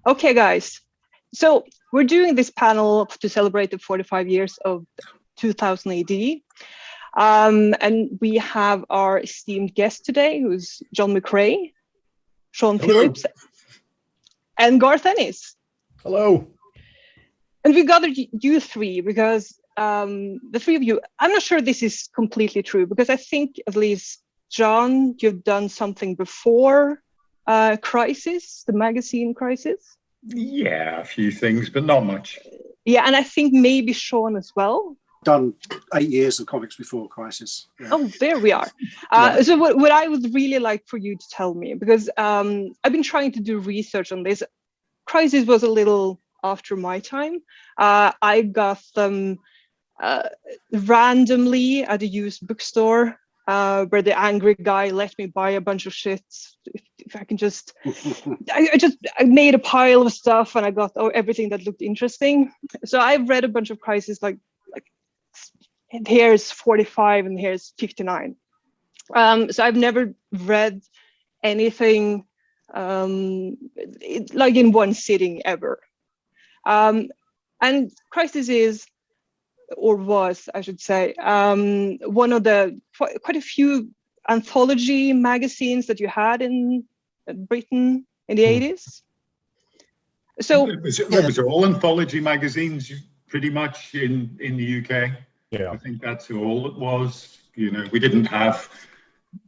Okay, guys. So we're doing this panel to celebrate the 45 years of 2000 AD. And we have our esteemed guest today, who's John McCrea, Sean Phillips, and Garth Ennis. Hello. And we gathered you three because the three of you, I'm not sure this is completely true, because I think at least, John, you've done something before Crisis, the magazine Crisis. Yeah, a few things, but not much. Yeah, and I think maybe Sean as well. Done 8 years of comics before Crisis. Yeah. Oh, there we are. So what I would really like for you to tell me, because I've been trying to do research on this. Crisis was a little after my time. I got them randomly at a used bookstore where the angry guy let me buy a bunch of shit. If I can just, I made a pile of stuff and I got everything that looked interesting. So I've read a bunch of Crisis, like here's 45 and here's 59. So I've never read anything like in one sitting ever. And Crisis is, or was, I should say, one of the quite a few anthology magazines that you had in Britain in the 80s. So it was all anthology magazines pretty much in the UK. Yeah, I think that's all it was. You know, we didn't have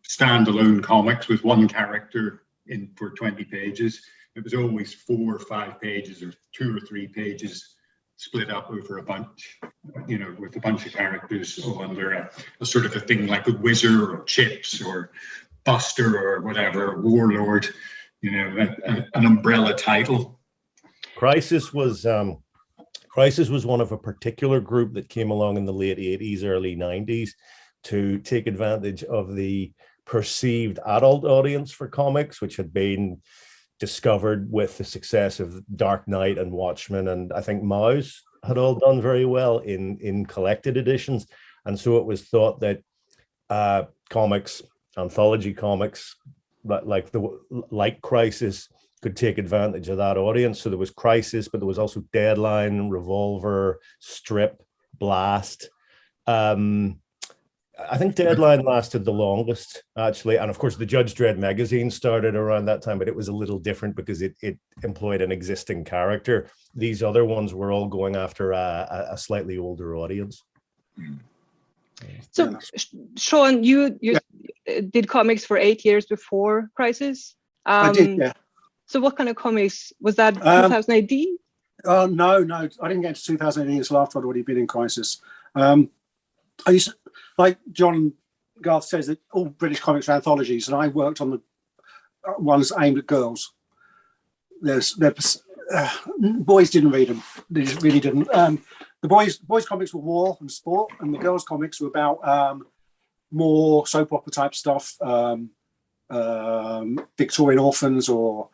standalone comics with one character in for 20 pages. It was always 4 or 5 pages or 2 or 3 pages split up over a bunch, you know, with a bunch of characters all under a sort of a thing like a Whizzer or Chips or Buster or whatever, Warlord, you know, an umbrella title. Crisis was one of a particular group that came along in the late 80s, early 90s to take advantage of the perceived adult audience for comics, which had been discovered with the success of Dark Knight and Watchmen, and I think Mouse had all done very well in collected editions. And so it was thought that comics, anthology comics, like Crisis, could take advantage of that audience. So there was Crisis, but there was also Deadline, Revolver, Strip, Blast. I think Deadline lasted the longest, actually. And of course, the Judge Dredd magazine started around that time, but it was a little different because it employed an existing character. These other ones were all going after a slightly older audience. So, Sean, you did comics for 8 years before Crisis. I did, yeah. So what kind of comics? Was that 2000 AD? No, I didn't get into 2000 AD until after I'd already been in Crisis. I used to, like John Garth says, that all British comics are anthologies, and I worked on the ones aimed at girls. Boys didn't read them; they just really didn't. The boys comics were war and sport, and the girls comics were about more soap opera type stuff, Victorian orphans or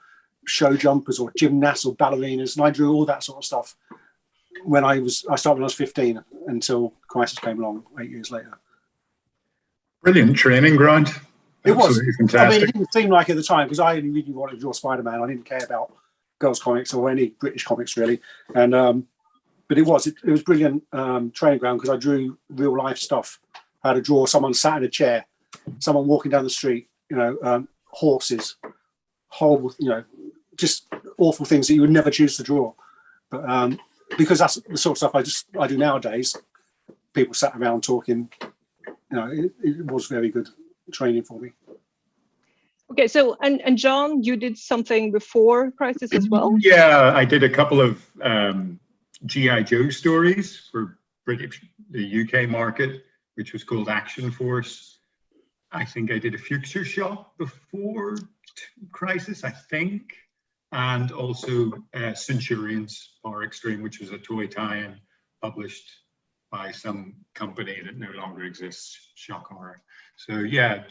show jumpers or gymnasts or ballerinas, and I drew all that sort of stuff when I started when I was 15 until Crisis came along 8 years later. Brilliant training ground. It was fantastic. I mean, it didn't seem like at the time because I only really wanted to draw Spider-Man. I didn't care about girls comics or any British comics really, and but it was brilliant training ground because I drew real life stuff. I had to draw someone sat in a chair, someone walking down the street, you know, horses, horrible, you know, just awful things that you would never choose to draw. But because that's the sort of stuff I do nowadays, people sat around talking. You know, it was very good training for me. Okay, so and John, you did something before Crisis as well? Yeah, I did a couple of G.I. Joe stories for the UK market, which was called Action Force. I think I did a Future Shock before Crisis, I think, and also Centurions Power Extreme, which was a toy tie-in published by some company that no longer exists, Shock Horror. So yeah,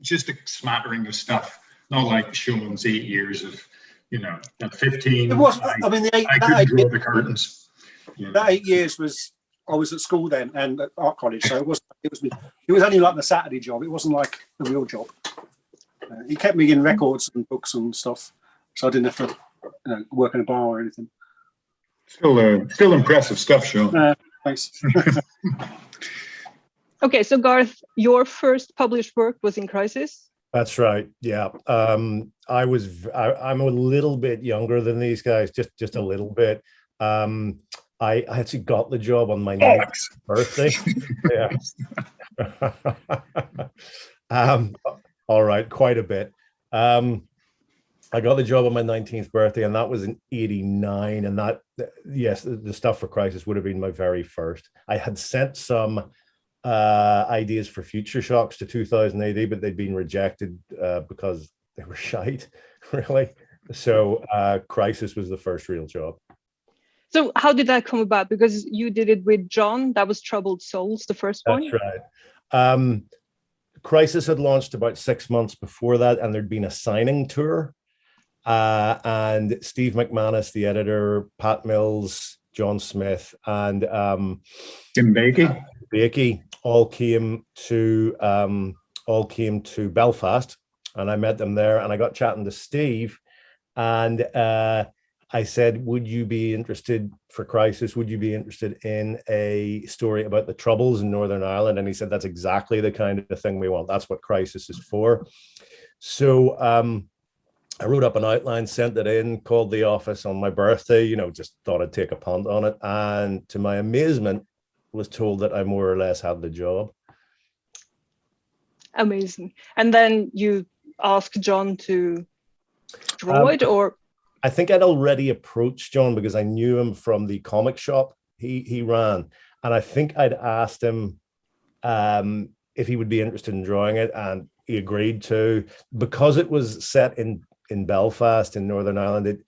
just a smattering of stuff, not like Sean's 8 years of, you know, at 15. It was, I mean, I couldn't draw the curtains. You know. That 8 years was, I was at school then and at art college, so it was only like the Saturday job. It wasn't like the real job. He kept me in records and books and stuff, so I didn't have to work in a bar or anything. Still impressive stuff, Sean. Thanks. Okay, so Garth, your first published work was in Crisis. That's right. Yeah. I'm a little bit younger than these guys, just a little bit. I actually got the job on my 9th birthday. Yeah. All right, quite a bit. I got the job on my 19th birthday, and that was in '89. And that, yes, the stuff for Crisis would have been my very first. I had sent some ideas for Future Shocks to 2000 AD, but they'd been rejected because they were shite, really. So Crisis was the first real job. So how did that come about? Because you did it with John. That was Troubled Souls, the first one. That's right. Crisis had launched about 6 months before that, and there'd been a signing tour. And Steve McManus, the editor, Pat Mills, John Smith, and Tim Bakey all came to Belfast, and I met them there. And I got chatting to Steve, and I said, "Would you be interested for Crisis? Would you be interested in a story about the Troubles in Northern Ireland?" And he said, "That's exactly the kind of thing we want. That's what Crisis is for." So I wrote up an outline, sent it in, called the office on my birthday, just thought I'd take a punt on it. And to my amazement, was told that I more or less had the job. Amazing. And then you asked John to draw it, or? I think I'd already approached John because I knew him from the comic shop he ran. And I think I'd asked him if he would be interested in drawing it, and he agreed to, because it was set in Belfast in Northern Ireland,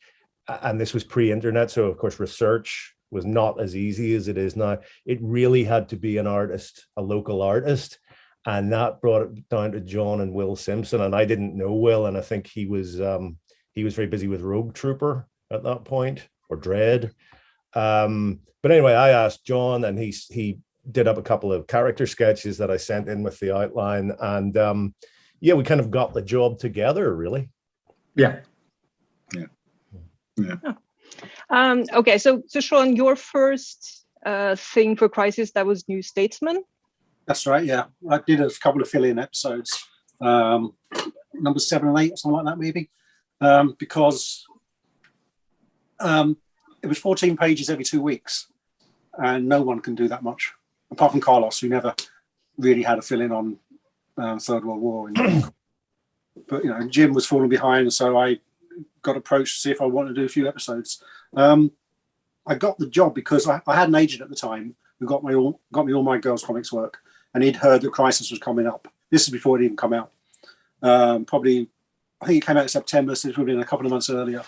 and this was pre-internet, so of course research was not as easy as it is now. It really had to be an artist, a local artist, and that brought it down to John and Will Simpson. And I didn't know Will, and I think he was very busy with Rogue Trooper at that point, or Dread. But anyway, I asked John, and he did up a couple of character sketches that I sent in with the outline, and yeah, we kind of got the job together, really. Yeah. Oh. Okay, so Sean, your first thing for Crisis, that was New Statesman. That's right. Yeah, I did a couple of fill-in episodes, number 7 and 8, or something like that, maybe, because it was 14 pages every 2 weeks, and no one can do that much, apart from Carlos, who never really had a fill-in on Third World War. But Jim was falling behind, so I got approached to see if I wanted to do a few episodes. I got the job because I had an agent at the time who got me all my Girls Comics work, and he'd heard that Crisis was coming up. This is before it even come out. Probably, I think it came out in September, so it would have been a couple of months earlier.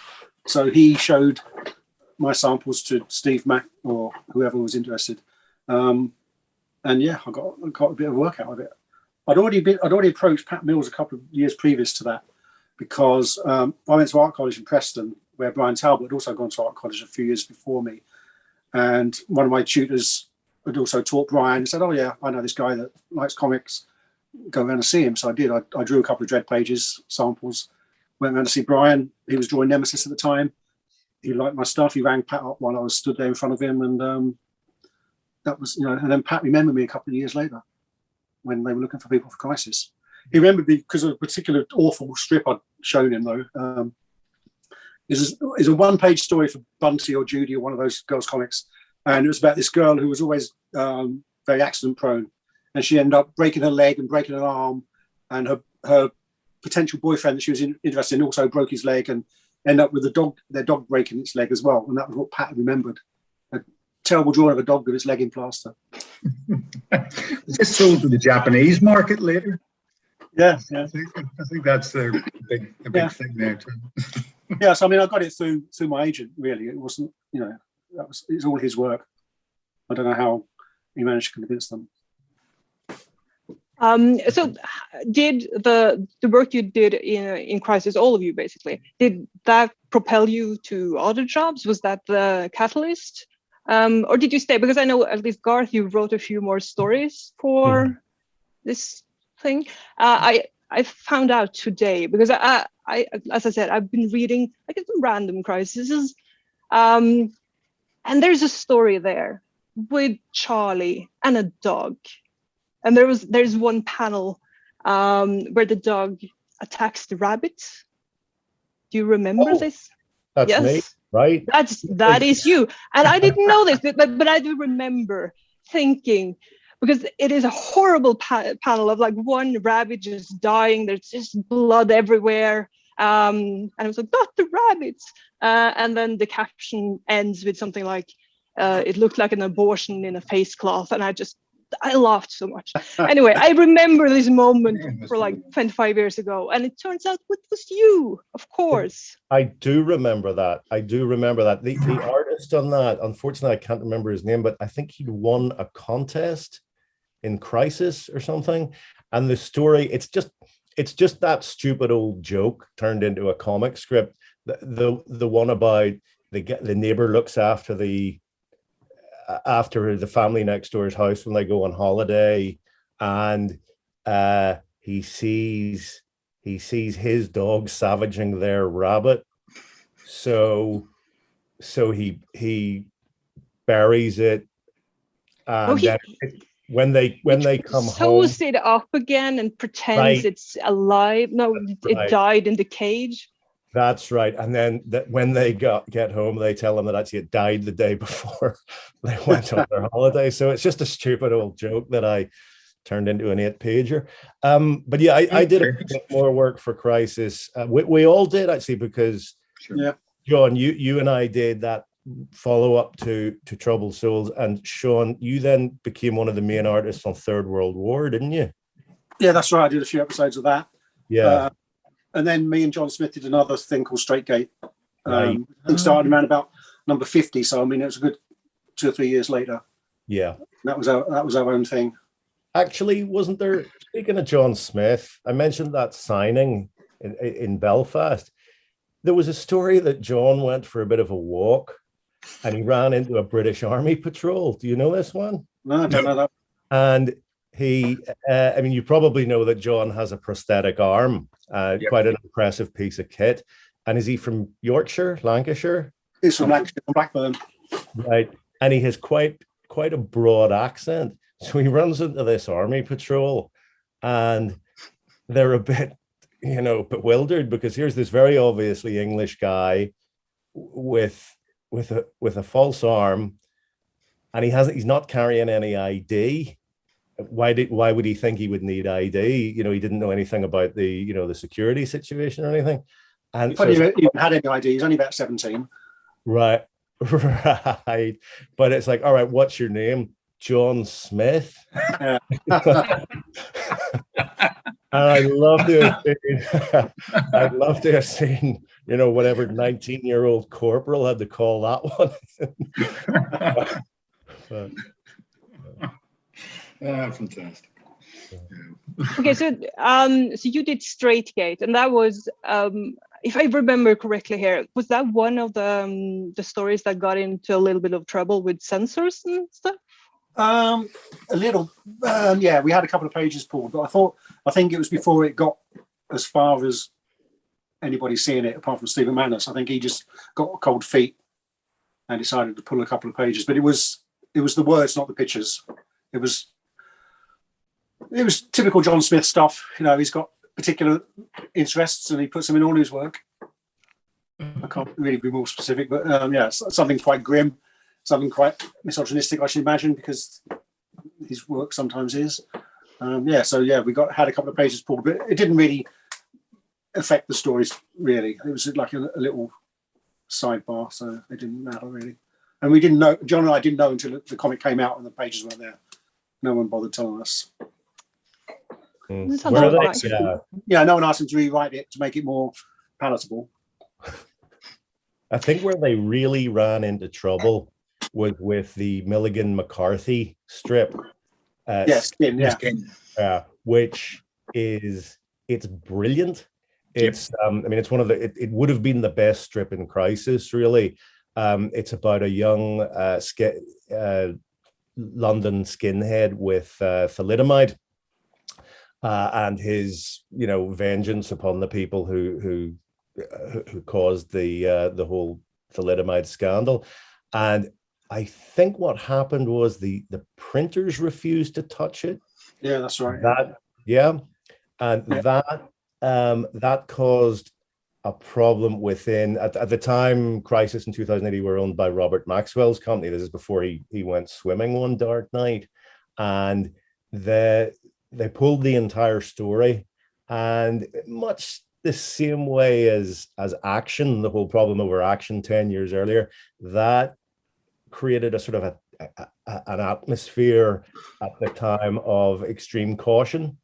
So he showed my samples to Steve Mack or whoever was interested, and yeah, I got a bit of work out of it. I'd already approached Pat Mills a couple of years previous to that, because I went to art college in Preston, where Brian Talbot had also gone to art college a few years before me, and one of my tutors had also taught Brian and said, "Oh yeah, I know this guy that likes comics. Go around and see him." So I did. I drew a couple of Dread pages samples, went around to see Brian. He was drawing Nemesis at the time. He liked my stuff. He rang Pat up while I was stood there in front of him, and that was, and then Pat remembered me a couple of years later when they were looking for people for Crisis. He remembered me because of a particular awful strip I'd shown him, though. Is a one-page story for Bunty or Judy or one of those girls' comics, and it was about this girl who was always very accident-prone, and she ended up breaking her leg and breaking her arm, and her potential boyfriend that she was interested in also broke his leg, and ended up with their dog breaking its leg as well, and that was what Pat remembered. A terrible drawing of a dog with its leg in plaster. Was this sold to the Japanese market later? Yeah. I think that's the big thing there too. Yes, I mean, I got it through my agent. Really, it wasn't. It's all his work. I don't know how he managed to convince them. So, did the work you did in Crisis, all of you basically, did that propel you to other jobs? Was that the catalyst, or did you stay? Because I know at least Garth, you wrote a few more stories for this thing. I I found out today, because I as I said, I've been reading like some random crises, and there's a story there with Charlie and a dog, and there's one panel where the dog attacks the rabbit. Do you remember this? That's yes. me, right? That is you. And I didn't know this, but I do remember thinking, because it is a horrible panel of like one rabbit just dying. There's just blood everywhere. And I was like, not the rabbits. And then the caption ends with something like, it looked like an abortion in a face cloth. And I laughed so much. Anyway, I remember this moment for like 25 years ago, and it turns out it was you, of course. I do remember that. The artist on that, unfortunately, I can't remember his name, but I think he'd won a contest in Crisis or something. And the story, it's just that stupid old joke turned into a comic script. The one about the neighbor looks after the family next door's house when they go on holiday, and he sees his dog savaging their rabbit, so he buries it, and then when they come home, sews it up again and pretends right, it's alive. No, it died in the cage. That's right. And then when they get home, they tell them that actually it died the day before they went on their holiday. So it's just a stupid old joke that I turned into an 8-pager. But yeah, I did a bit more work for Crisis. We all did, actually, because John, you and I did that follow-up to Troubled Souls. And Sean, you then became one of the main artists on Third World War, didn't you? Yeah, that's right. I did a few episodes of that. Yeah. And then me and John Smith did another thing called Straight Gate. Right. I think started around about number 50. So I mean, it was a good 2 or 3 years later. Yeah. That was our own thing. Actually, wasn't there, speaking of John Smith, I mentioned that signing in Belfast. There was a story that John went for a bit of a walk and he ran into a British Army patrol. Do you know this one? No, I don't know that. And he, I mean, you probably know that John has a prosthetic arm, quite an impressive piece of kit. And is he from Yorkshire, Lancashire? He's from Lancashire, from Blackburn. Right. And he has quite a broad accent. So he runs into this army patrol and they're a bit, bewildered, because here's this very obviously English guy with a false arm, and he's not carrying any ID. Why would he think he would need ID? He didn't know anything about the security situation or anything. And he even had any ID. He's only about 17. Right. But it's like, all right, what's your name? John Smith. And I'd love to have seen, whatever 19-year-old corporal had to call that one. Fantastic. Okay, so you did Straight Gate, and that was, if I remember correctly here, was that one of the stories that got into a little bit of trouble with censors and stuff? A little, yeah. We had a couple of pages pulled, but I think it was before it got as far as anybody seeing it, apart from Stephen Manus. I think he just got cold feet and decided to pull a couple of pages. But it was the words, not the pictures. It was typical John Smith stuff. He's got particular interests and he puts them in all his work. I can't really be more specific, but something quite grim, something quite misogynistic, I should imagine, because his work sometimes is. We had a couple of pages pulled, but it didn't really affect the stories, really. It was like a little sidebar, so it didn't matter, really. And we didn't know, John and I didn't know until the comic came out and the pages weren't there. No one bothered telling us. No one asked him to rewrite it to make it more palatable. I think where they really ran into trouble was with the Milligan McCarthy strip. Skin. Which it's brilliant. It's it's one of it would have been the best strip in Crisis, really. It's about a young London skinhead with thalidomide, and his, vengeance upon the people who caused the whole thalidomide scandal. And I think what happened was the printers refused to touch it. Yeah, that's right. That caused a problem within. At the time, Crisis in 2080 were owned by Robert Maxwell's company. This is before he went swimming one dark night, and they pulled the entire story, and much the same way as Action, the whole problem over Action 10 years earlier, that created a sort of an atmosphere at the time of extreme caution.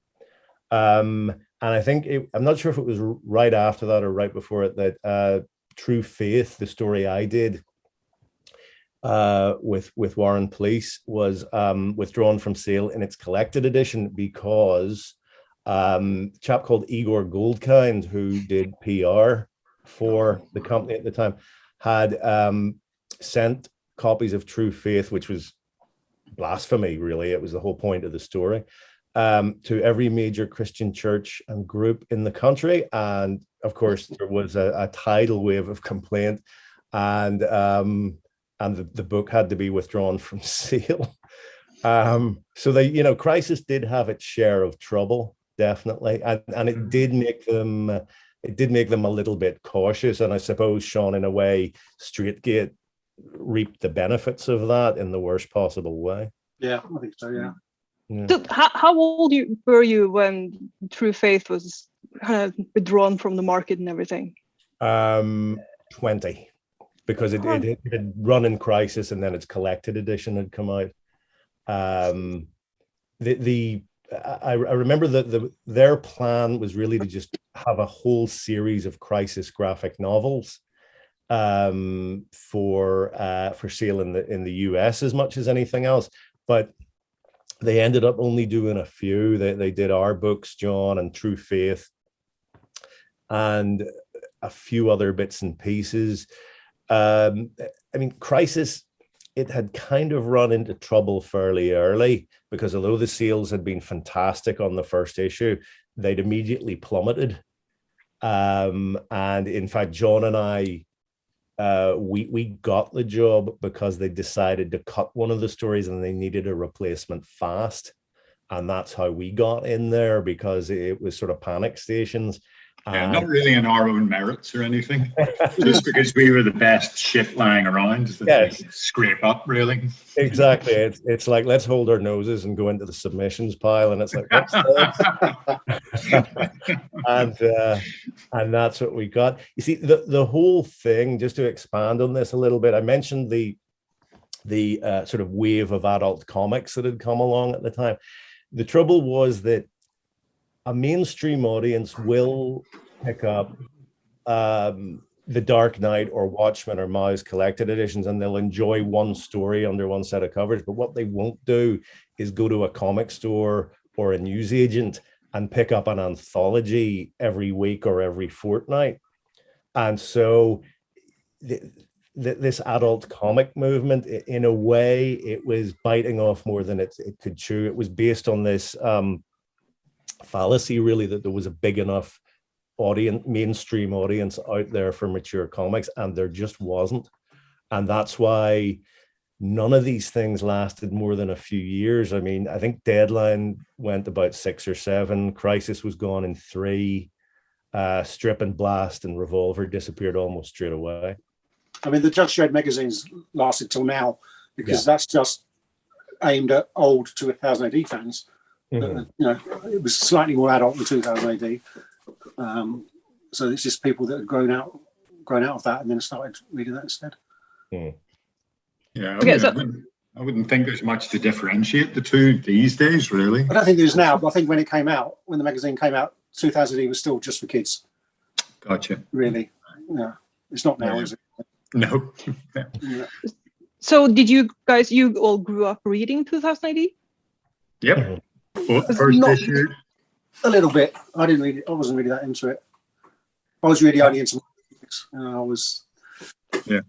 And I think I'm not sure if it was right after that or right before it that True Faith, the story I did with Warren Police, was withdrawn from sale in its collected edition because a chap called Igor Goldkind, who did PR for the company at the time, had sent copies of True Faith, which was blasphemy, really. It was the whole point of the story, to every major Christian church and group in the country. And of course, there was a tidal wave of complaint, and the book had to be withdrawn from sale. So they, Crisis did have its share of trouble, definitely, and it did make them a little bit cautious. And I suppose, Sean, in a way, Straightgate reaped the benefits of that in the worst possible way. Yeah, I think so. Yeah. So how old were you when True Faith was kind of withdrawn from the market and everything? 20, because it had run in Crisis, and then its collected edition had come out. I remember that their plan was really to just have a whole series of Crisis graphic novels for sale in the US as much as anything else, but they ended up only doing a few. They did our books, John, and True Faith, and a few other bits and pieces. Crisis, it had kind of run into trouble fairly early, because although the sales had been fantastic on the first issue, they'd immediately plummeted. And in fact, John and I, we got the job because they decided to cut one of the stories and they needed a replacement fast. And that's how we got in there, because it was sort of panic stations. Yeah, not really on our own merits or anything, just because we were the best shit lying around that we could scrape up, really. Exactly. It's like, let's hold our noses and go into the submissions pile, and it's like, what's this? and that's what we got. You see, the whole thing, just to expand on this a little bit, I mentioned the sort of wave of adult comics that had come along at the time. The trouble was that a mainstream audience will pick up The Dark Knight or Watchmen or Mao's collected editions, and they'll enjoy one story under one set of covers. But what they won't do is go to a comic store or a newsagent and pick up an anthology every week or every fortnight. And so this adult comic movement, in a way, it was biting off more than it could chew. It was based on this fallacy, really, that there was a big enough mainstream audience out there for mature comics, and there just wasn't. And that's why none of these things lasted more than a few years. I mean, I think Deadline went about 6 or 7, Crisis was gone in 3, Strip and Blast and Revolver disappeared almost straight away. I mean, the Judge Dredd magazines lasted till now, because that's just aimed at old 2000 AD fans. Mm-hmm. It was slightly more adult than 2000 AD. So it's just people that had grown out of that and then started reading that instead. Mm. Yeah, I wouldn't think there's much to differentiate the two these days, really. I don't think there's now, but I think when the magazine came out, 2000 AD was still just for kids. Gotcha. Really? Yeah. It's not now, is it? No. Yeah. So did you all grew up reading 2000 AD? Yep. First issue. A little bit. I didn't read it. I wasn't really that into it. I was really only into it. Yeah.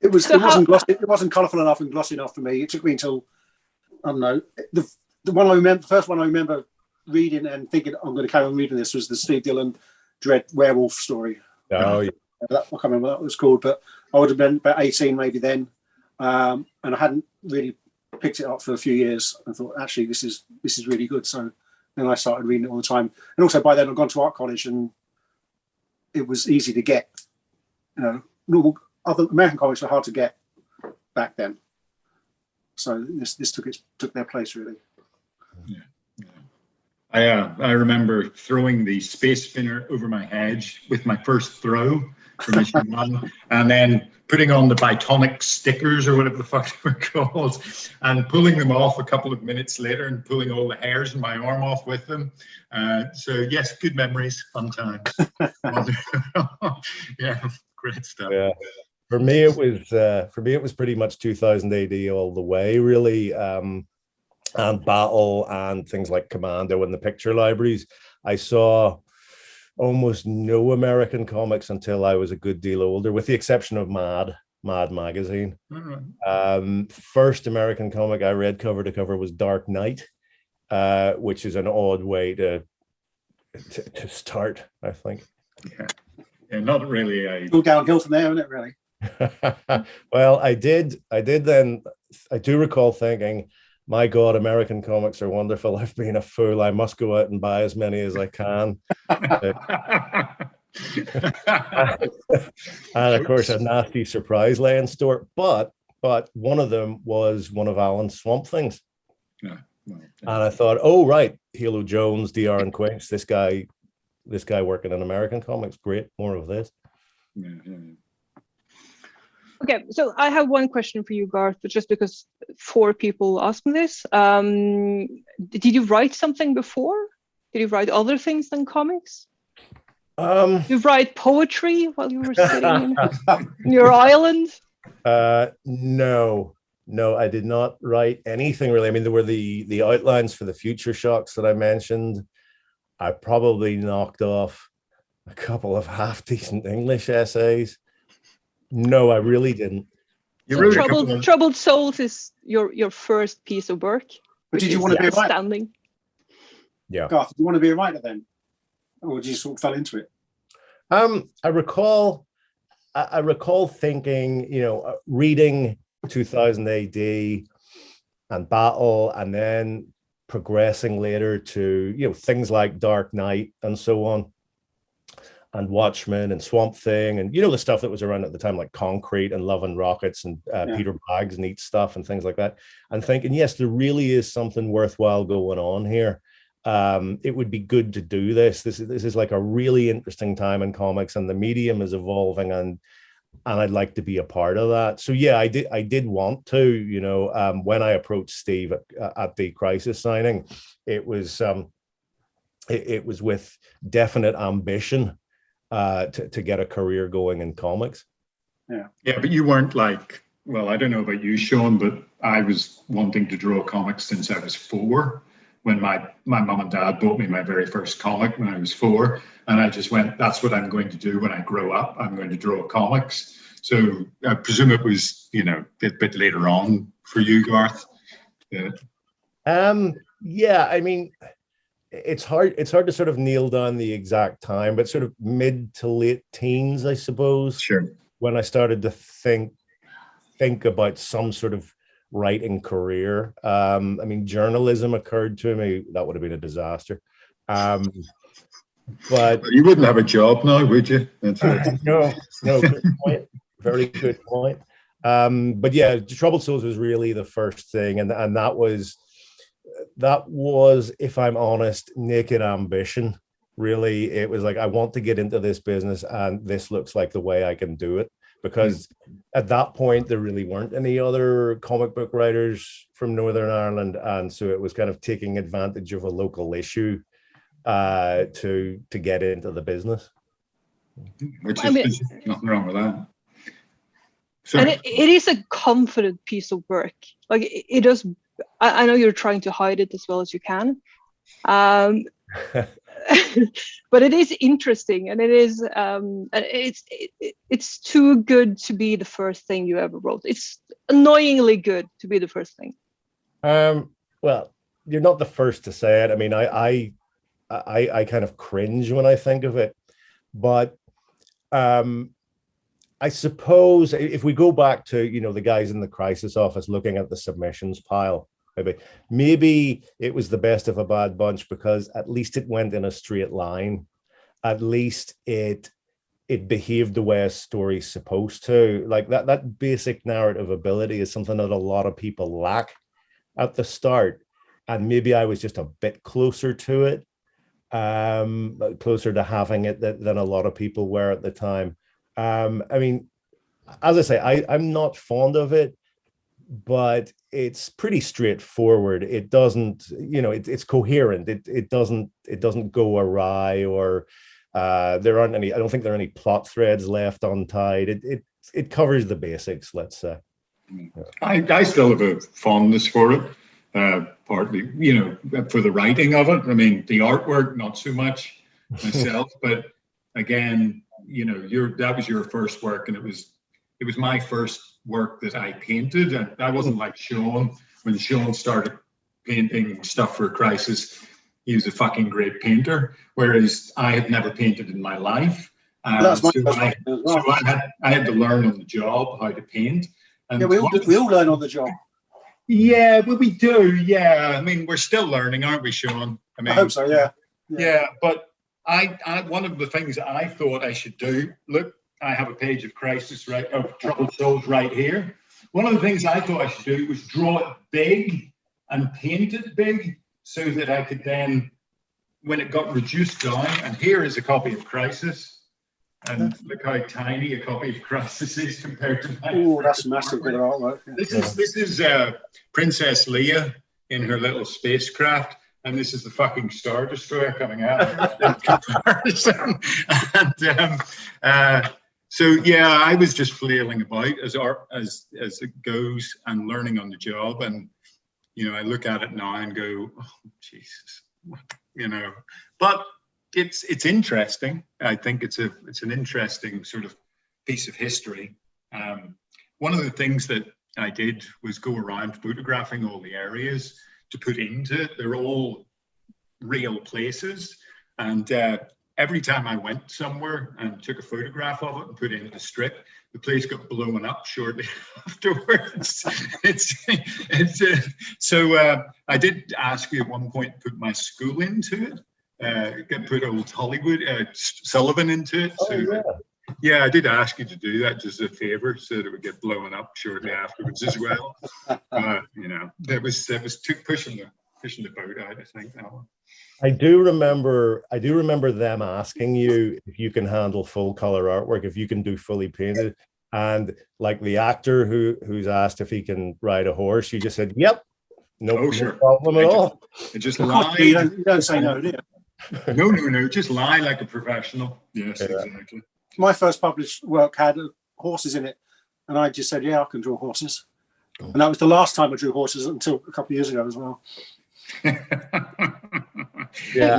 It wasn't glossy. It wasn't colourful enough and glossy enough for me. It took me until, I don't know, the first one I remember reading and thinking I'm going to carry on reading this was the Steve Dillon Dread Werewolf story. Oh, yeah. I can't remember what that was called, but I would have been about 18 maybe then, and I hadn't really picked it up for a few years. I thought, actually, this is really good. So then I started reading it all the time, and also by then I'd gone to art college, and it was easy to get. Normal other American comics were hard to get back then, so this took their place really. Yeah. I remember throwing the space spinner over my hedge with my first throw from issue 1, and then putting on the Bitonic stickers or whatever the fuck they were called, and pulling them off a couple of minutes later and pulling all the hairs in my arm off with them. So yes, good memories, fun times. Yeah, great stuff. Yeah. For me, it was pretty much 2000 AD all the way, really. And Battle and things like Commando and the picture libraries. I saw almost no American comics until I was a good deal older, with the exception of Mad magazine. First American comic I read cover to cover was Dark Knight, which is an odd way to start, I think. Yeah, not really. Go downhill from there, isn't it, really? Well, I do recall thinking, my God, American comics are wonderful. I've been a fool. I must go out and buy as many as I can. And of course, a nasty surprise lay in store. But one of them was one of Alan's Swamp Things. Yeah. And I thought, oh, right, Halo Jones, DR and Quince, this guy working in American comics, great, more of this. Yeah. Okay, so I have one question for you, Garth, but just because 4 people asked me this. Did you write something before? Did you write other things than comics? Did you write poetry while you were sitting in your island? No, I did not write anything really. I mean, there were the outlines for the Future Shocks that I mentioned. I probably knocked off a couple of half-decent English essays. No, I really didn't. Troubled Souls is your first piece of work. But did you want to be a writer? Outstanding. Yeah. Garth, did you want to be a writer then? Or did you sort of fell into it? I recall thinking, reading 2000 AD and Battle, and then progressing later to, things like Dark Knight and so on, and Watchmen and Swamp Thing, and the stuff that was around at the time, like Concrete and Love and Rockets and Peter Bagge's neat stuff and things like that, and thinking, yes, there really is something worthwhile going on here. It would be good to do this. This is like a really interesting time in comics, and the medium is evolving, and I'd like to be a part of that. So yeah, I did want to, when I approached Steve at the Crisis signing, it was with definite ambition to get a career going in comics. Yeah, but you weren't like, well, I don't know about you, Sean, but I was wanting to draw comics since I was 4. When my mum and dad bought me my very first comic when I was 4, and I just went, that's what I'm going to do when I grow up. I'm going to draw comics. So I presume it was, a bit later on for you, Garth. Yeah. I mean, it's hard to sort of nail down the exact time, but sort of mid to late teens, I suppose. Sure. When I started to think about some sort of writing career. I mean, journalism occurred to me. That would have been a disaster. But you wouldn't have a job now, would you? No, good point. Very good point. But yeah, Troubled Souls was really the first thing, and that was, if I'm honest, naked ambition. Really, it was like, I want to get into this business, and this looks like the way I can do it. Because at that point, there really weren't any other comic book writers from Northern Ireland. And so it was kind of taking advantage of a local issue to get into the business. Which is nothing wrong with that. And it is a confident piece of work. Like it does, I know you're trying to hide it as well as you can. But it is interesting, and it is it's too good to be the first thing you ever wrote. It's annoyingly good to be the first thing. Well, you're not the first to say it. I mean, I kind of cringe when I think of it, but I suppose if we go back to, you know, the guys in the crisis office looking at the submissions pile, maybe it was the best of a bad bunch because at least it went in a straight line. At least it behaved the way a story's supposed to. Like that basic narrative ability is something that a lot of people lack at the start. And maybe I was just a bit closer to it, closer to having it than a lot of people were at the time. I mean, as I say, I'm not fond of it, but it's pretty straightforward. It doesn't, you know, it's coherent. It doesn't go awry, or there aren't any. I don't think there are any plot threads left untied. It covers the basics, let's say. I still have a fondness for it, partly, you know, for the writing of it. I mean, the artwork, not so much myself, but again, you know, that was your first work, and it was my first work that I painted, and I wasn't like Sean. When Sean started painting stuff for Crisis, he was a fucking great painter, whereas I had never painted in my life. So I had to learn on the job how to paint. And yeah, we all learn on the job. Yeah, well, we do. Yeah, I mean, we're still learning, aren't we, Sean? I mean, I hope so. Yeah. Yeah, but I one of the things that I thought I should do. Look, I have a page of Crisis, right, of Troubled Souls right here. One of the things I thought I should do was draw it big and paint it big, so that I could then, when it got reduced down, and here is a copy of Crisis. And look how tiny a copy of Crisis is compared to my. Oh, that's massive bit of artwork. Yeah. This is Princess Leia in her little spacecraft, and this is the fucking Star Destroyer coming out in comparison. And so yeah, I was just flailing about as it goes and learning on the job, and you know, I look at it now and go, oh Jesus, you know, but. It's interesting. I think it's an interesting sort of piece of history. One of the things that I did was go around photographing all the areas to put into it. They're all real places, and every time I went somewhere and took a photograph of it and put it into the strip, the place got blown up shortly afterwards. So I did ask you at one point to put my school into it. Put old Hollywood Sullivan into it. So yeah, I did ask you to do that just as a favor, so that it would get blown up shortly afterwards as well. You know, that was pushing the boat out, I think, that one. I do remember them asking you if you can handle full color artwork, if you can do fully painted, and like the actor who's asked if he can ride a horse, you just said, "Yep, no problem at all." I just lied. You don't say no, do you? No, just lie like a professional. Yes, exactly. My first published work had horses in it, and I just said, yeah, I can draw horses. And that was the last time I drew horses, until a couple of years ago as well. Yeah,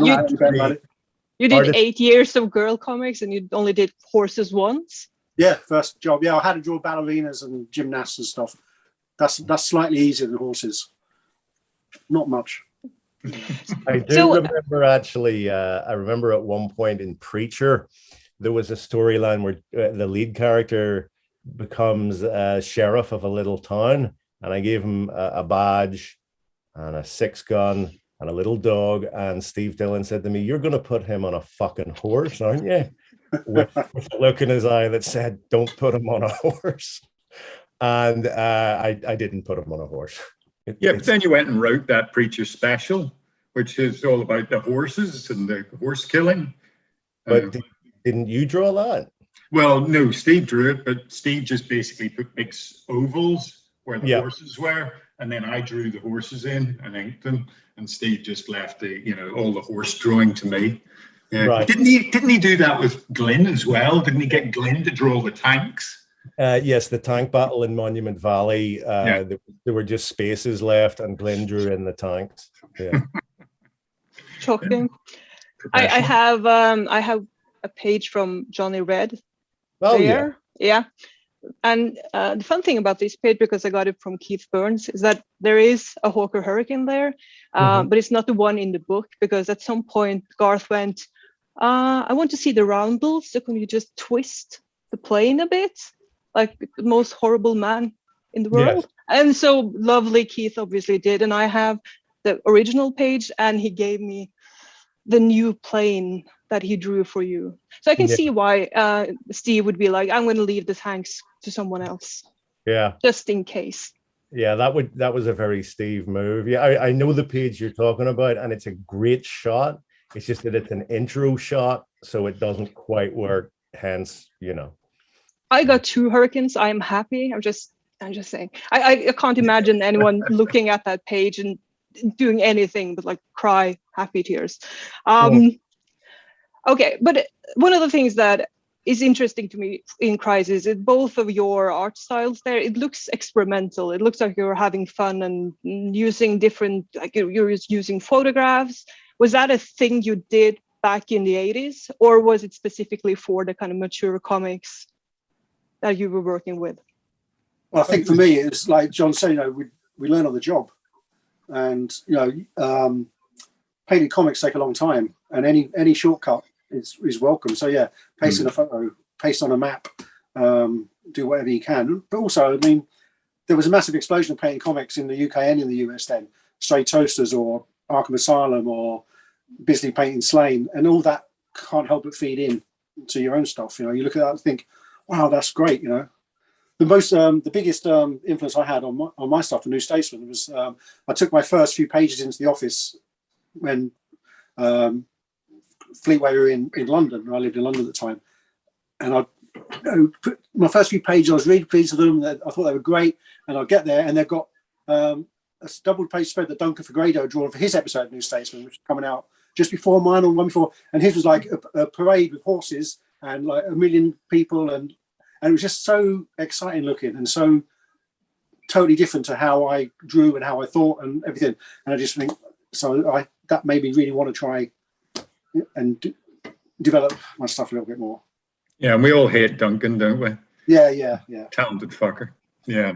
you did 8 years of girl comics, and you only did horses once. Yeah, first job. Yeah, I had to draw ballerinas and gymnasts and stuff. That's slightly easier than horses. Not much. I do remember actually. I remember at one point in Preacher, there was a storyline where the lead character becomes a sheriff of a little town, and I gave him a badge and a 6-gun and a little dog. And Steve Dillon said to me, "You're going to put him on a fucking horse, aren't you?" with a look in his eye that said, "Don't put him on a horse." And I didn't put him on a horse. But then you went and wrote that Preacher special, which is all about the horses and the horse killing. But didn't you draw that? Well, no, Steve drew it, but Steve just basically makes ovals where the horses were, and then I drew the horses in and inked them, and Steve just left all the horse drawing to me. Yeah. Right. Didn't he do that with Glyn as well? Didn't he get Glyn to draw the tanks? Yes, the tank battle in Monument Valley. There were just spaces left, and Glenn drew in the tanks. Yeah. Shocking. I have a page from Johnny Red. Oh there. Yeah. And the fun thing about this page, because I got it from Keith Burns, is that there is a Hawker Hurricane there, but it's not the one in the book, because at some point Garth went, I want to see the roundels, so can you just twist the plane a bit? Like the most horrible man in the world. Yes. And so lovely Keith obviously did. And I have the original page, and he gave me the new plane that he drew for you. So I can see why Steve would be like, I'm going to leave the tanks to someone else. Yeah. Just in case. Yeah, that was a very Steve move. Yeah, I know the page you're talking about, and it's a great shot. It's just that it's an intro shot, so it doesn't quite work. Hence, you know. I got 2 hurricanes. I am happy. I'm just saying. I can't imagine anyone looking at that page and doing anything but like cry happy tears. Okay, but one of the things that is interesting to me in Crisis is both of your art styles there. It looks experimental. It looks like you're having fun and using different, like you're using photographs. Was that a thing you did back in the 80s, or was it specifically for the kind of mature comics that you were working with? Well, I think for me, it's like John said, you know, we learn on the job, and you know, painting comics take a long time, and any shortcut is welcome. So yeah, paste in a photo, paste on a map, do whatever you can. But also, I mean, there was a massive explosion of painting comics in the UK and in the US then. Stray Toasters or Arkham Asylum or Bisley painting Slain, and all that can't help but feed in to your own stuff. You know, you look at that and think, wow, that's great. You know, the biggest influence I had on my stuff, The New Statesman, was I took my first few pages into the office when Fleetway were in London. I lived in London at the time, and I put my first few pages. I was really pleased with them. I thought they were great, and I'd get there, and they've got a double-page spread that Duncan Fegredo had drawn for his episode of New Statesman, which was coming out just before mine or one before, and his was like a parade with horses and like 1 million people, and it was just so exciting looking and so totally different to how I drew and how I thought and everything. And I just think, so that made me really want to try and develop my stuff a little bit more. Yeah, and we all hate Duncan, don't we? Yeah. Talented fucker. Yeah.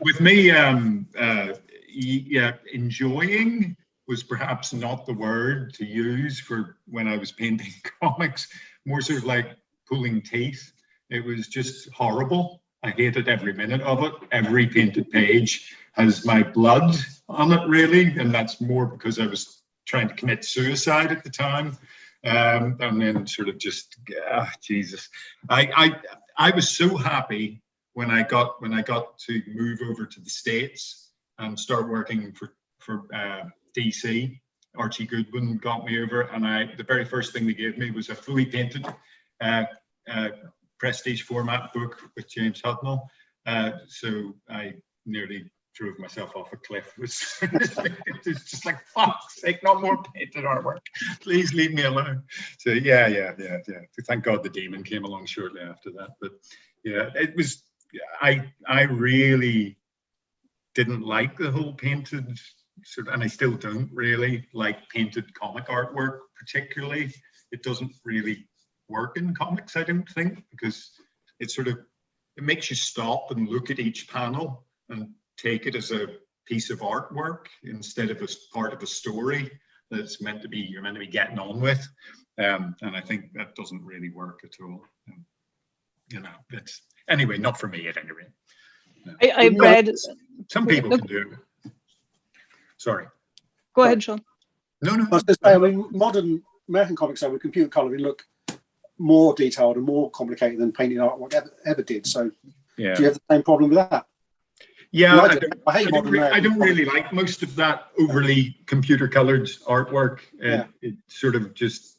With me, enjoying was perhaps not the word to use for when I was painting comics. More sort of like pulling teeth. It was just horrible. I hated every minute of it. Every painted page has my blood on it, really, and that's more because I was trying to commit suicide at the time, and then sort of just Jesus. I was so happy when I got to move over to the States and start working for DC. Archie Goodwin got me over, and the very first thing they gave me was a fully painted prestige format book with James Hutnell. So I nearly drove myself off a cliff. It's just like, fuck's sake, not more painted artwork. Please leave me alone. So yeah. Thank God the demon came along shortly after that. But yeah, it was, I really didn't like the whole painted sort of, and I still don't really like painted comic artwork particularly. It doesn't really work in comics, I don't think, because it makes you stop and look at each panel and take it as a piece of artwork instead of as part of a story that's you're meant to be getting on with, and I think that doesn't really work at all. You know, it's anyway not for me at any rate. No. I read some people can do it. Sorry. Go ahead, Sean. No. I was going to say, I mean, modern American comics with computer coloring look more detailed and more complicated than painting artwork ever did. So, yeah. Do you have the same problem with that? Yeah, I don't really like most of that overly computer colored artwork. It sort of just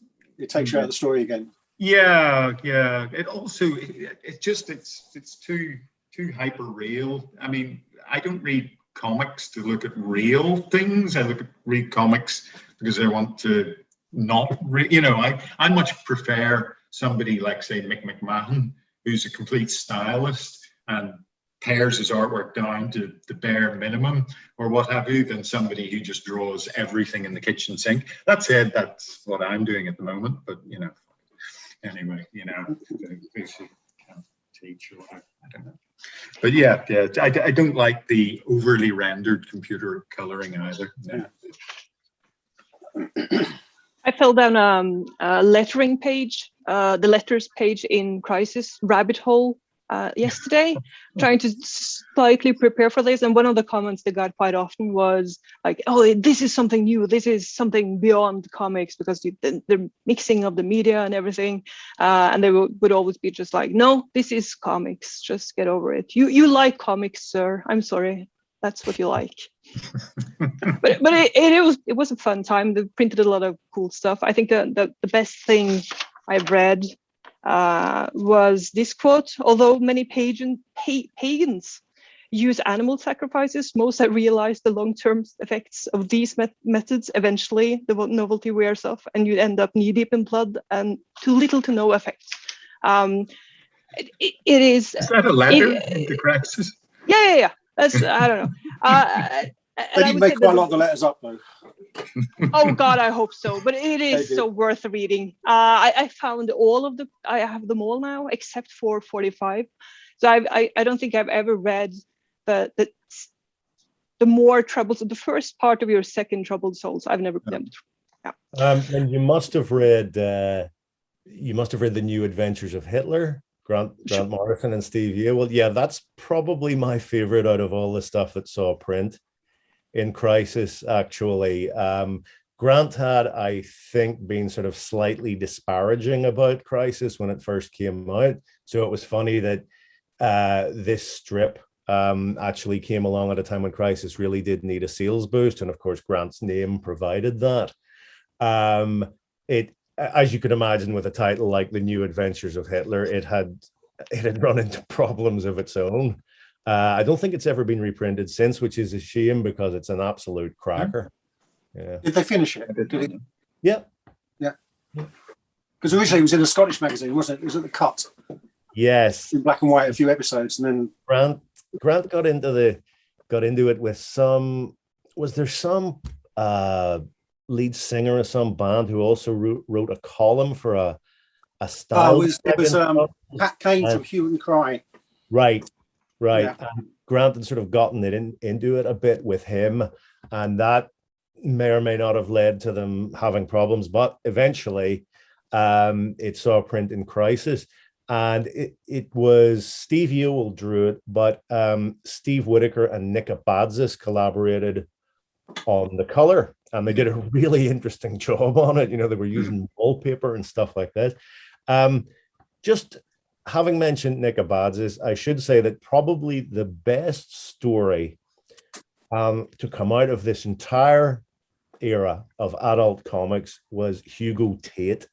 takes you out of the story again. Yeah. It also it's too hyper real. I mean, I don't read comics to look at real things. I read comics because I want to not I much prefer somebody like, say, Mick McMahon, who's a complete stylist and pares his artwork down to the bare minimum or what have you, than somebody who just draws everything in the kitchen sink. That said, that's what I'm doing at the moment, but anyway, teach or whatever. I don't know. But yeah, I don't like the overly rendered computer coloring either. No. I fell down a lettering page, the letters page in Crisis rabbit hole yesterday, trying to slightly prepare for this. And one of the comments they got quite often was like, "Oh, this is something new. This is something beyond comics because the mixing of the media and everything." And they would always be just like, "No, this is comics. Just get over it. You like comics, sir. I'm sorry. That's what you like." but it was a fun time. They printed a lot of cool stuff. I think the best thing I've read was this quote: "Although many pagans use animal sacrifices, most have realized the long-term effects of these methods. Eventually, the novelty wears off, and you end up knee-deep in blood and too little to no effect." It is. Is that a letter into Crisis? Yeah. That's, I don't know. They didn't make quite a lot of the letters up, though. Oh God, I hope so. But it is so worth reading. I found all of I have them all now, except for 45. So I don't think I've ever read the more troubles of the first part of your second Troubled Souls. I've never read them. Yeah. And you must have read the New Adventures of Hitler. Grant Morrison and Steve Yeun. Well, yeah, that's probably my favorite out of all the stuff that saw print in Crisis, actually. Grant had, I think, been sort of slightly disparaging about Crisis when it first came out. So it was funny that this strip actually came along at a time when Crisis really did need a sales boost. And of course, Grant's name provided that. As you could imagine, with a title like The New Adventures of Hitler, it had run into problems of its own. I don't think it's ever been reprinted since, which is a shame because it's an absolute cracker. Yeah. Did they finish it? Yeah. Because originally it was in a Scottish magazine, wasn't it? It was at the Cut. Yes. In black and white, a few episodes, and then Grant got into it with some. Was there some lead singer of some band who also wrote a column for a style? It was Pat Kane from Hue and Cry. Right. Yeah. And Grant had sort of gotten it into it a bit with him, and that may or may not have led to them having problems. But eventually, it saw print in Crisis, and it was Steve Yeun drew it, but Steve Whitaker and Nick Abadzis collaborated on the color, and they did a really interesting job on it. You know, they were using wallpaper and stuff like that. Just having mentioned Nick Abadzis, I should say that probably the best story to come out of this entire era of adult comics was Hugo Tate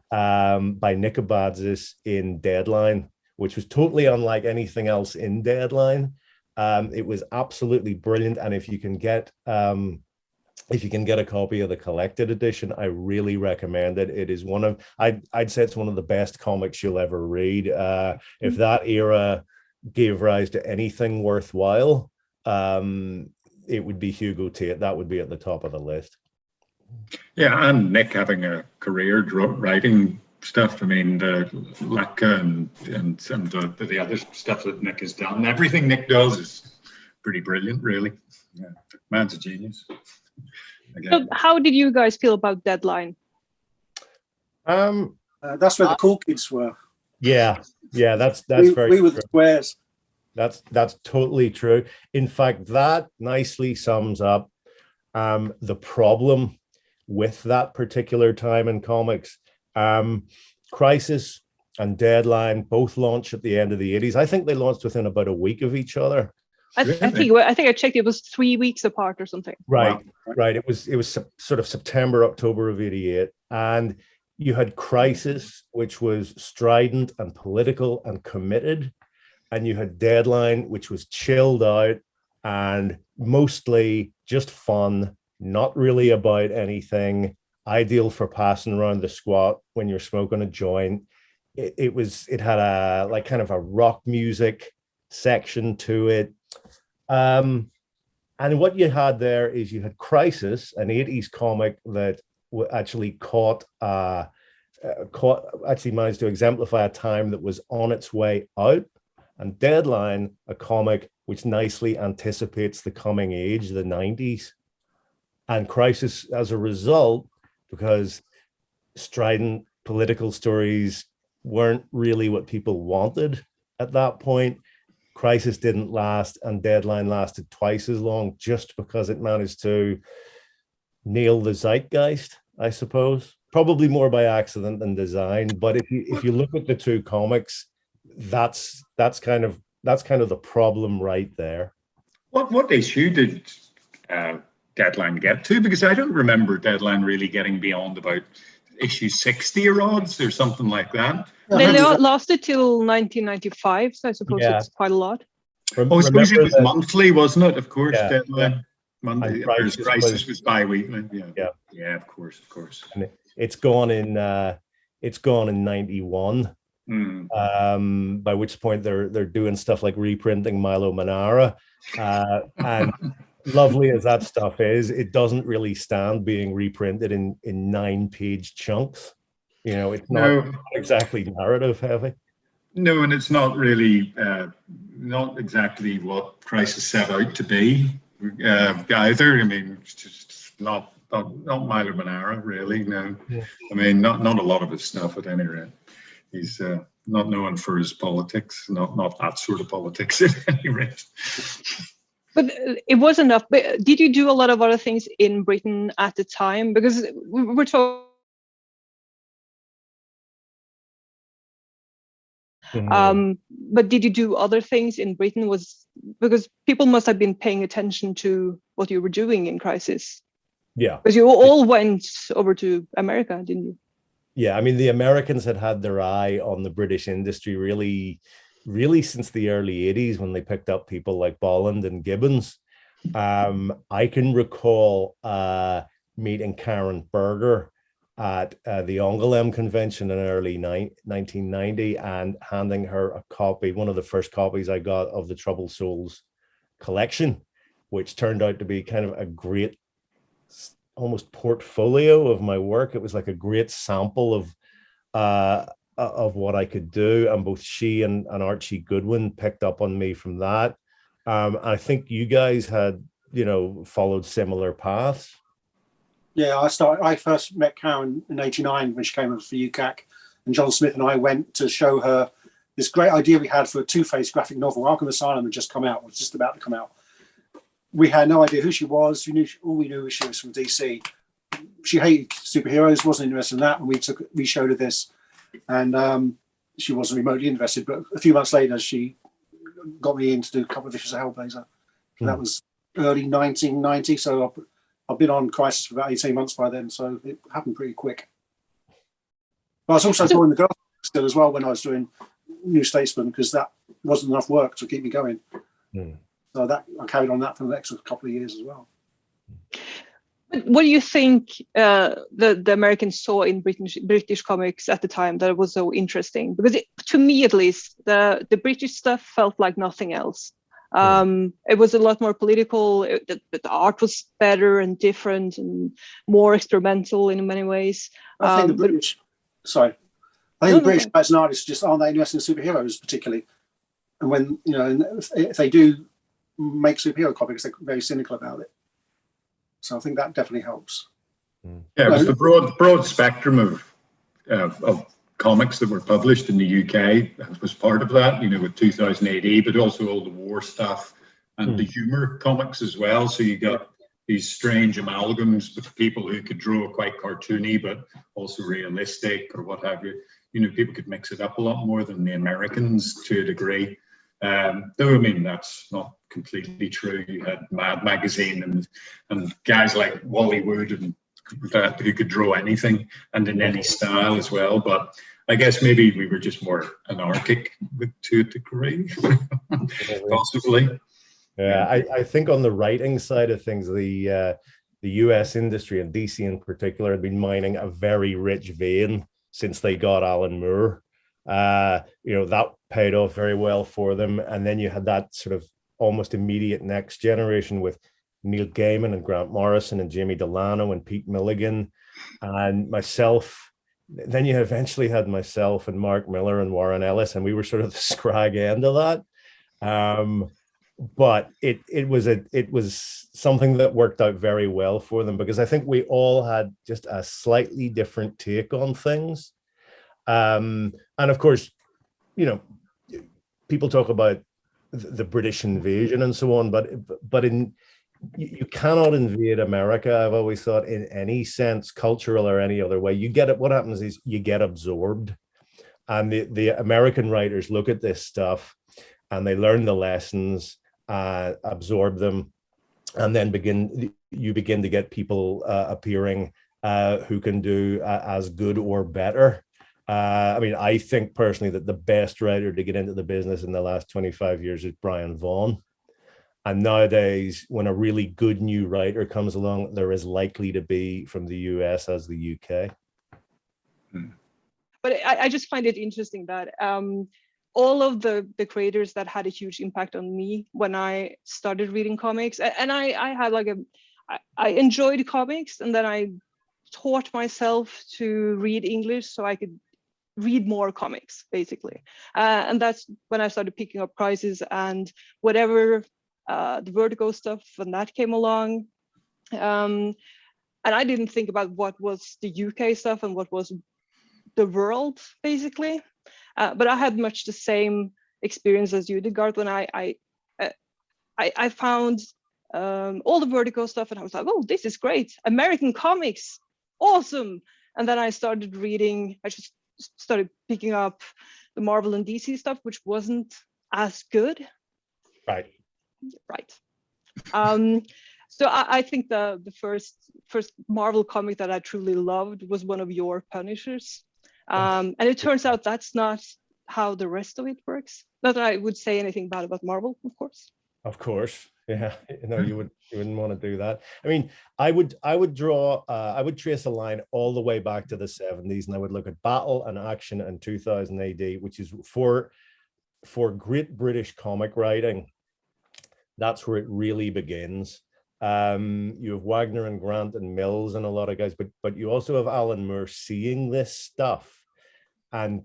by Nick Abadzis in Deadline, which was totally unlike anything else in Deadline. It was absolutely brilliant, and if you can get a copy of the collected edition, I really recommend it. It is I'd say it's one of the best comics you'll ever read. If that era gave rise to anything worthwhile, it would be Hugo Tate. That would be at the top of the list. Yeah, and Nick having a career writing stuff. I mean, the Lacka and the other stuff that Nick has done. Everything Nick does is pretty brilliant, really. Yeah, man's a genius. So how did you guys feel about Deadline? That's where the cool kids were. Yeah, that's we very were the squares. That's totally true. In fact, that nicely sums up the problem with that particular time in comics. Crisis and Deadline both launched at the end of the 80s. I think they launched within about a week of each other. I think I checked. It was 3 weeks apart or something. Right. It was sort of September, October of '88, and you had Crisis, which was strident and political and committed, and you had Deadline, which was chilled out and mostly just fun, not really about anything, ideal for passing around the squat when you're smoking a joint. It had a like kind of a rock music section to it. And what you had there is you had Crisis, an 80s comic that actually caught a actually managed to exemplify a time that was on its way out, and Deadline, a comic which nicely anticipates the coming age, the 90s, and Crisis as a result, because strident political stories weren't really what people wanted at that point. Crisis didn't last, and Deadline lasted twice as long, just because it managed to nail the zeitgeist, I suppose. Probably more by accident than design. But if you look at the two comics, that's kind of the problem right there. What issue did Deadline get to? Because I don't remember Deadline really getting beyond about issue 60 or odds or something like that. They lasted till 1995, so I suppose it's quite a lot. I suppose it was monthly, wasn't it? Of course, yeah, Deadline. Monday, Crisis was bi-weekly. Yeah, of course. And it's gone in 91. By which point they're doing stuff like reprinting Milo Manara, and lovely as that stuff is, it doesn't really stand being reprinted in 9-page chunks. It's not exactly narrative heavy. No, and it's not really not exactly what Crisis set out to be either. I mean, it's just not Milo Manara, really. No, yeah. I mean, not a lot of his stuff at any rate. He's not known for his politics, not that sort of politics at any rate. But it was enough. But did you do a lot of other things in Britain at the time? Because we're talking. But did you do other things in Britain? Because people must have been paying attention to what you were doing in Crisis. Yeah. Because you all went over to America, didn't you? Yeah, I mean, the Americans had their eye on the British industry really since the early 80s, when they picked up people like Bolland and Gibbons. I can recall meeting Karen Berger at the Angoulême convention in early 1990 and handing her a copy, one of the first copies I got of the Troubled Souls collection, which turned out to be kind of a great almost portfolio of my work. It was like a great sample of what I could do, and both she and Archie Goodwin picked up on me from that. I think you guys had followed similar paths. Yeah, I first met Karen in '89 when she came over for UCAC, and John Smith and I went to show her this great idea we had for a Two-Face graphic novel. Arkham Asylum had just come out, was just about to come out. We had no idea who she was. All we knew was she was from DC. She hated superheroes, wasn't interested in that, and we showed her this, and she wasn't remotely interested. But a few months later, she got me in to do a couple of issues of Hellblazer. That was early 1990, so I've been on Crisis for about 18 months by then, so it happened pretty quick. But I was also doing the Girl still as well when I was doing New Statesman, because that wasn't enough work to keep me going. So that I carried on that for the next couple of years as well. What do you think the Americans saw in British comics at the time that was so interesting? Because to me, at least, the British stuff felt like nothing else. It was a lot more political. The art was better and different and more experimental in many ways. I think the British, the British as an artist just aren't that interested in superheroes particularly. And when if they do make superhero comics, they're very cynical about it. So I think that definitely helps. Yeah, it was the broad spectrum of comics that were published in the UK was part of that, with 2000 AD, but also all the war stuff and the humor comics as well. So you got these strange amalgams with people who could draw quite cartoony, but also realistic or what have you. People could mix it up a lot more than the Americans to a degree. Though, I mean, that's not completely true. You had Mad Magazine and guys like Wally Wood and who could draw anything and in any style as well. But I guess maybe we were just more anarchic to a degree, possibly. Yeah, I think on the writing side of things, the US industry and DC in particular had been mining a very rich vein since they got Alan Moore. That paid off very well for them. And then you had that sort of almost immediate next generation with Neil Gaiman and Grant Morrison and Jamie Delano and Pete Milligan and myself then you eventually had myself and Mark Miller and Warren Ellis, and we were sort of the scrag end of that. But it was something that worked out very well for them, because I think we all had just a slightly different take on things. And of course, you know, people talk about the British invasion and so on, but you cannot invade America, I've always thought, in any sense, cultural or any other way. You get it. What happens is you get absorbed, and the American writers look at this stuff and they learn the lessons, absorb them, and then you begin to get people appearing who can do as good or better. I mean, I think personally that the best writer to get into the business in the last 25 years is Brian Vaughan. And nowadays, when a really good new writer comes along, they're as likely to be from the US as the UK. But I just find it interesting that all of the creators that had a huge impact on me when I started reading comics, and I had like I enjoyed comics, and then I taught myself to read English so I could read more comics, basically. And that's when I started picking up Crisis and whatever the Vertigo stuff when that came along. And I didn't think about what was the UK stuff and what was the world, basically. But I had much the same experience as you did, Garth, when I found all the Vertigo stuff, and I was like, oh, this is great. American comics, awesome. And then I started reading, I just started picking up the Marvel and DC stuff, which wasn't as good. Right. So I think the first Marvel comic that I truly loved was one of your Punishers. And it turns out that's not how the rest of it works. Not that I would say anything bad about Marvel, of course. Of course, yeah. No, you wouldn't want to do that. I mean, I would trace a line all the way back to the 70s, and I would look at Battle and Action in 2000 AD, which is for great British comic writing. That's where it really begins. You have Wagner and Grant and Mills and a lot of guys, but you also have Alan Moore seeing this stuff, and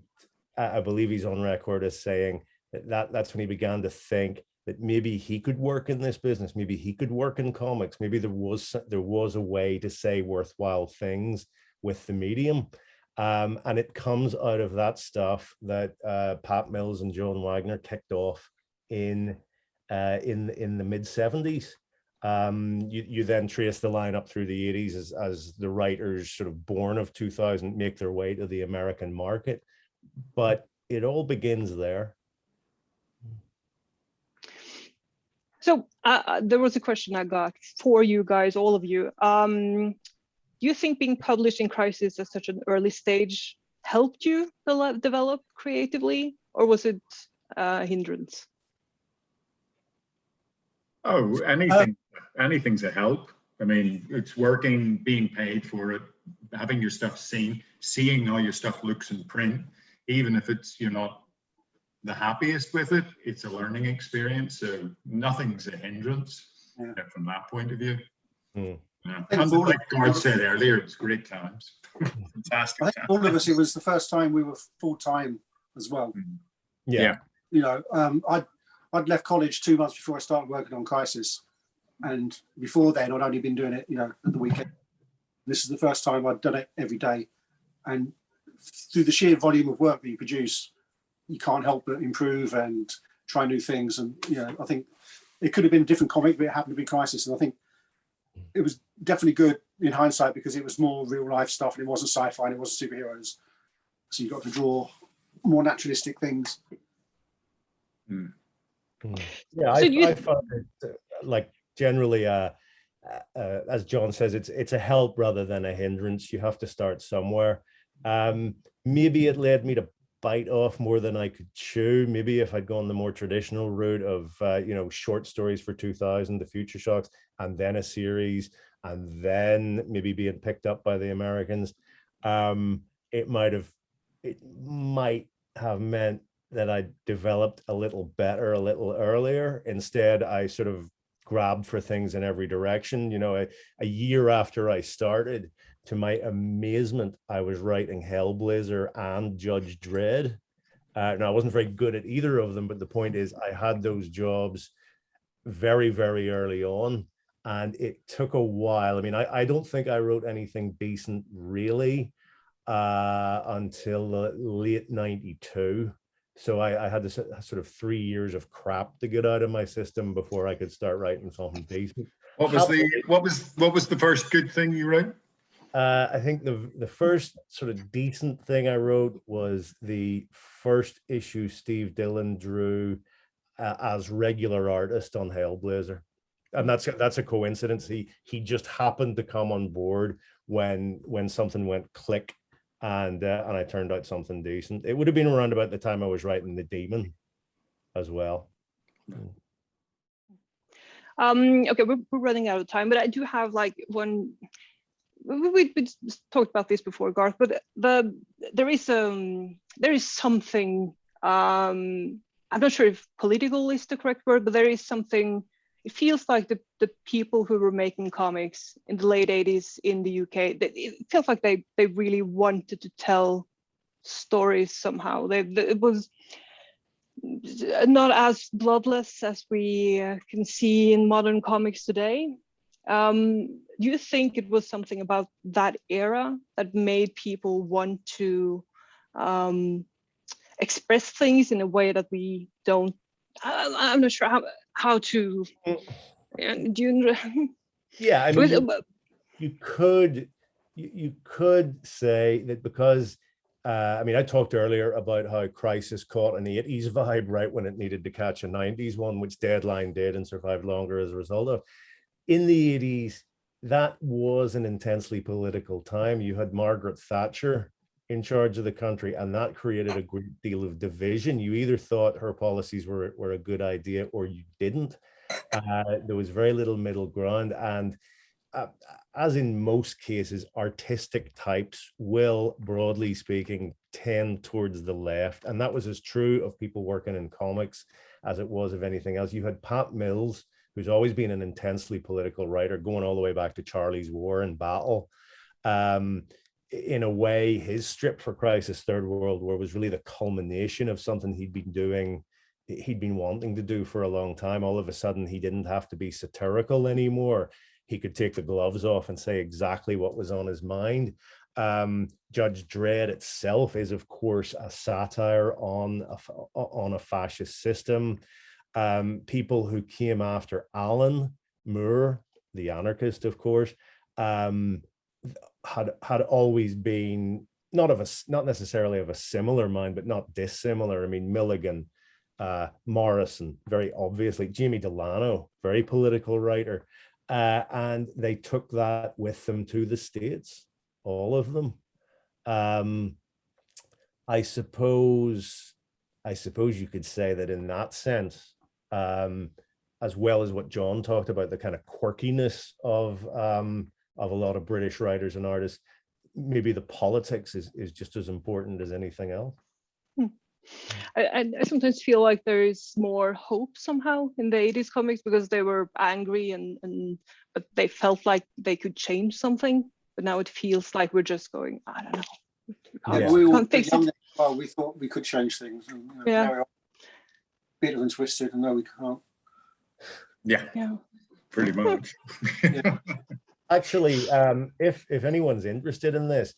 I believe he's on record as saying that's when he began to think that maybe he could work in this business, maybe he could work in comics, maybe there was a way to say worthwhile things with the medium, and it comes out of that stuff that Pat Mills and John Wagner kicked off in the mid 70s. You then trace the line up through the 80s as the writers sort of born of 2000 make their way to the American market, but it all begins there. So there was a question I got for you guys, all of you. Do you think being published in Crisis at such an early stage helped you develop creatively, or was it a hindrance? Oh, anything's a help. I mean, it's working, being paid for it, having your stuff seen, seeing how your stuff looks in print, even if you're not the happiest with it, it's a learning experience. So nothing's a hindrance from that point of view. And like Garth said earlier, it's great times. Fantastic times. All of us, it was the first time we were full-time as well. Yeah. You know, I'd left college 2 months before I started working on Crisis. And before then, I'd only been doing it, you know, at the weekend. This is the first time I'd done it every day. And through the sheer volume of work that you produce, you can't help but improve and try new things. And, you know, I think it could have been a different comic, but it happened to be Crisis. And I think it was definitely good in hindsight because it was more real life stuff and it wasn't sci-fi and it wasn't superheroes. So you got to draw more naturalistic things. Yeah, so I found it like generally, as John says, it's a help rather than a hindrance. You have to start somewhere. Maybe it led me to bite off more than I could chew. Maybe if I'd gone the more traditional route of you know, short stories for 2000, the Future Shocks, and then a series, and then maybe being picked up by the Americans, it might have meant that I developed a little better a little earlier. Instead, I sort of grabbed for things in every direction. You know, a year after I started, to my amazement, I was writing Hellblazer and Judge Dredd. Now, I wasn't very good at either of them, but the point is I had those jobs very, very early on, and it took a while. I mean, I don't think I wrote anything decent really until late 92. So I had this sort of 3 years of crap to get out of my system before I could start writing something decent. What was the first good thing you wrote? I think the first sort of decent thing I wrote was the first issue Steve Dillon drew as regular artist on Hellblazer, and that's a coincidence. He just happened to come on board when something went click, and I turned out something decent. It would have been around about the time I was writing The Demon as well. Okay, we're running out of time, but I do have like one. We talked about this before, Garth, but there is something. I'm not sure if political is the correct word, but there is something. It feels like the people who were making comics in the late 80s in the UK, it feels like they really wanted to tell stories somehow. It was not as bloodless as we can see in modern comics today. Do you think it was something about that era that made people want to express things in a way that we don't? I'm not sure how to. Do you? Yeah, I mean, you could say that because. I mean, I talked earlier about how Crisis caught an 80s vibe right when it needed to catch a 90s one, which Deadline did and survived longer as a result of. In the 80s, that was an intensely political time. You had Margaret Thatcher in charge of the country, and that created a great deal of division. You either thought her policies were a good idea or you didn't. There was very little middle ground, and as in most cases, artistic types will, broadly speaking, tend towards the left. And that was as true of people working in comics as it was of anything else. You had Pat Mills, who's always been an intensely political writer, going all the way back to Charlie's War and Battle. In a way, his strip for Crisis Third World War was really the culmination of something he'd been wanting to do for a long time. All of a sudden, he didn't have to be satirical anymore. He could take the gloves off and say exactly what was on his mind. Judge Dredd itself is, of course, a satire on a fascist system. People who came after Alan Moore, the anarchist, of course, had always been not necessarily of a similar mind, but not dissimilar. I mean, Milligan, Morrison, very obviously, Jamie Delano, very political writer. And they took that with them to the States, all of them. I suppose you could say that in that sense, as well as what John talked about, the kind of quirkiness of a lot of British writers and artists, maybe the politics is just as important as anything else. I sometimes feel like there is more hope somehow in the 80s comics because they were angry but they felt like they could change something. But now it feels like we're just going, I don't know. We all young, well, we thought we could change things. And, now we're bitter and twisted, and no, we can't. Yeah. Pretty much. Actually, if anyone's interested in this,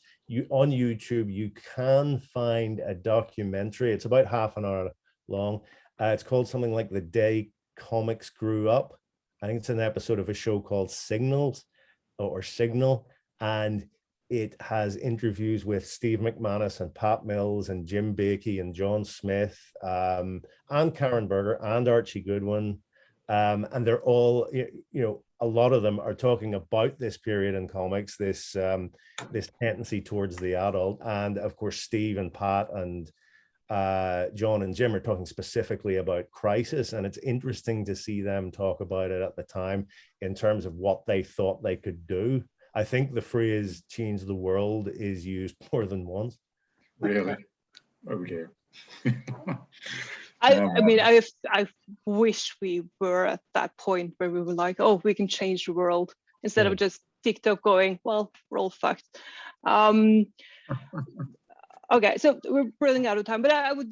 on YouTube, you can find a documentary. It's about half an hour long. It's called something like The Day Comics Grew Up. I think it's an episode of a show called Signal, and it has interviews with Steve McManus and Pat Mills and Jim Bakey and John Smith and Karen Berger and Archie Goodwin. And they're all, a lot of them are talking about this period in comics, this tendency towards the adult. And of course, Steve and Pat and John and Jim are talking specifically about Crisis. And it's interesting to see them talk about it at the time in terms of what they thought they could do. I think the phrase "change the world" is used more than once. Really? Oh dear. I mean, I wish we were at that point where we were like, oh, we can change the world instead of just TikTok going, well, we're all fucked. Okay, so we're running out of time, but would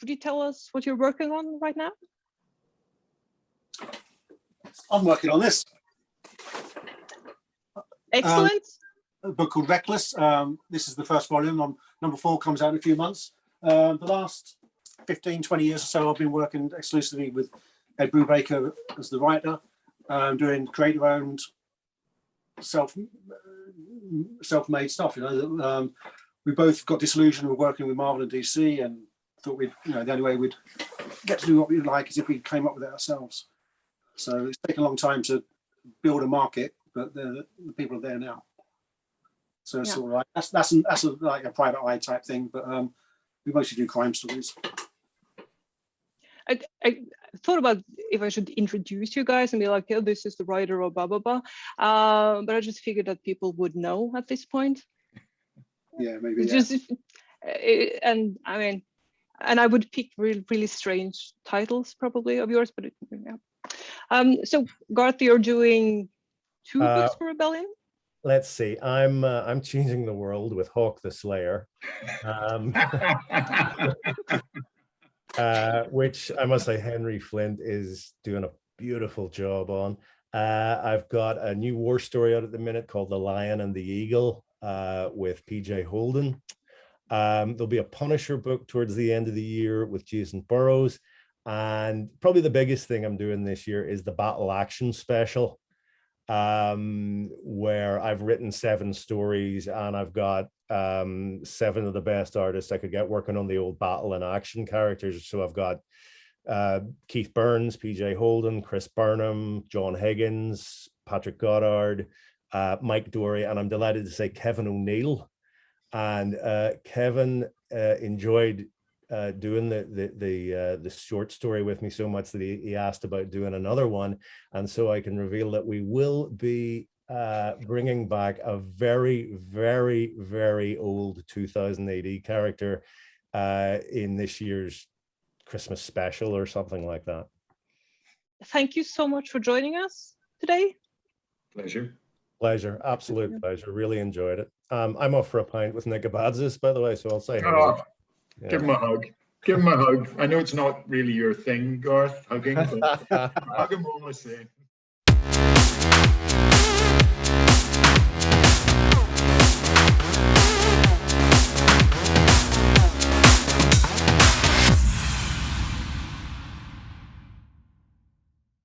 you tell us what you're working on right now? I'm working on this. Excellent. A book called Reckless. This is the first volume. Number 4 comes out in a few months. The last 15, 20 years or so, I've been working exclusively with Ed Brubaker as the writer, doing creator-owned, self-made stuff. We both got disillusioned with working with Marvel and DC, and thought the only way we'd get to do what we like is if we came up with it ourselves. So it's taken a long time to build a market, but the people are there now. So it's sort of like that's like a private eye type thing, but we mostly do crime stories. I thought about if I should introduce you guys and be like, "Oh, this is the writer," or blah blah blah. But I just figured that people would know at this point. Yeah, maybe. And I mean, and I would pick really strange titles probably of yours, but so Garth, you're doing 2 books for Rebellion. Let's see. I'm changing the world with Hawk the Slayer, which I must say Henry Flint is doing a beautiful job on. I've got a new war story out at the minute called The Lion and the Eagle with PJ Holden. There'll be a Punisher book towards the end of the year with Jason Burrows. And probably the biggest thing I'm doing this year is the Battle Action Special, where I've written 7 stories and I've got 7 of the best artists I could get working on the old battle and action characters. So I've got Keith Burns, PJ Holden, Chris Burnham, John Higgins, Patrick Goddard, Mike Dory, and I'm delighted to say Kevin O'Neill. And Kevin enjoyed doing the short story with me so much that he asked about doing another one. And so I can reveal that we will be bringing back a very, very, very old 2000 AD character in this year's Christmas special or something like that. Thank you so much for joining us today. Pleasure, Absolute pleasure. Really enjoyed it. I'm off for a pint with Nick Abadzis, by the way, so I'll say hello. Yeah. Give him a hug. Give him a hug. I know it's not really your thing, Garth, hugging, but hug him all the same.